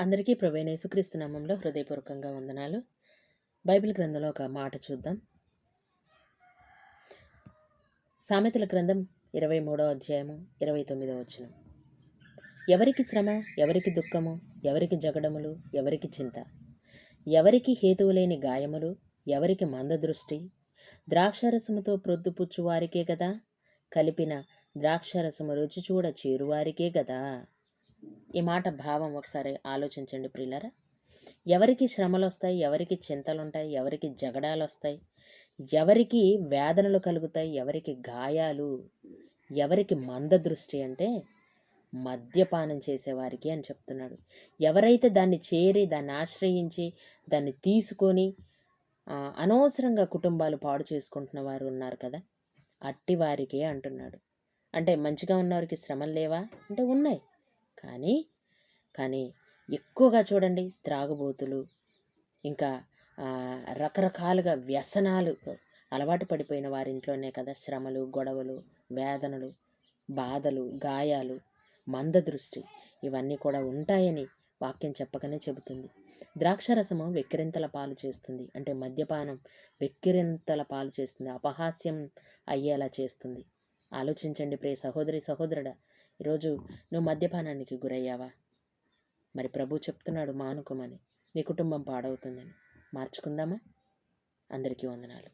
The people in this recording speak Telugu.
అందరికీ ప్రభువైన యేసుక్రీస్తు నామంలో హృదయపూర్వకంగా వందనాలు. బైబిల్ గ్రంథంలో ఒక మాట చూద్దాం. సామెతల గ్రంథం 23వ అధ్యాయము 29వ వచనం. ఎవరికి శ్రమ, ఎవరికి దుఃఖము, ఎవరికి జగడములు, ఎవరికి చింత, ఎవరికి హేతువులేని గాయములు, ఎవరికి మందదృష్టి, ద్రాక్షరసముతో ప్రొద్దుపుచ్చు వారికే గదా, కలిపిన ద్రాక్షరసము రుచి చూడ చేరువారికే గదా. ఈ మాట భావం ఒకసారి ఆలోచించండి ప్రియులారా. ఎవరికి శ్రమలు వస్తాయి, ఎవరికి చింతలుంటాయి, ఎవరికి జగడాలు వస్తాయి, ఎవరికి వేదనలు కలుగుతాయి, ఎవరికి గాయాలు, ఎవరికి మందదృష్టి అంటే మద్యపానం చేసేవారికి అని చెప్తున్నాడు. ఎవరైతే దాన్ని చేరి, దాన్ని ఆశ్రయించి, దాన్ని తీసుకొని అనవసరంగా కుటుంబాలు పాడు చేసుకుంటున్న వారు ఉన్నారు కదా, అట్టి వారికే అంటున్నాడు. అంటే మంచిగా ఉన్నవారికి శ్రమలు లేవా అంటే ఉన్నాయి. కానీ ఎక్కువగా చూడండి, త్రాగుబోతులు, ఇంకా రకరకాలుగా వ్యసనాలు అలవాటు పడిపోయిన వారి ఇంట్లోనే కదా శ్రమలు, గొడవలు, వేదనలు, బాధలు, గాయాలు, మందదృష్టి ఇవన్నీ కూడా ఉంటాయని వాక్యం చెప్పకనే చెబుతుంది. ద్రాక్షరసము వెక్కిరింతల పాలు చేస్తుంది, అంటే మద్యపానం వెక్కిరింతల పాలు చేస్తుంది, అపహాస్యం అయ్యేలా చేస్తుంది. ఆలోచించండి ప్రియ సహోదరి సహోదరుడా, ఈరోజు నువ్వు మద్యపానానికి గురయ్యావా? మరి ప్రభు చెప్తున్నాడు మానుకోమని. నీ కుటుంబం పాడవుతుందని. మార్చుకుందామా? అందరికీ వందనాలు.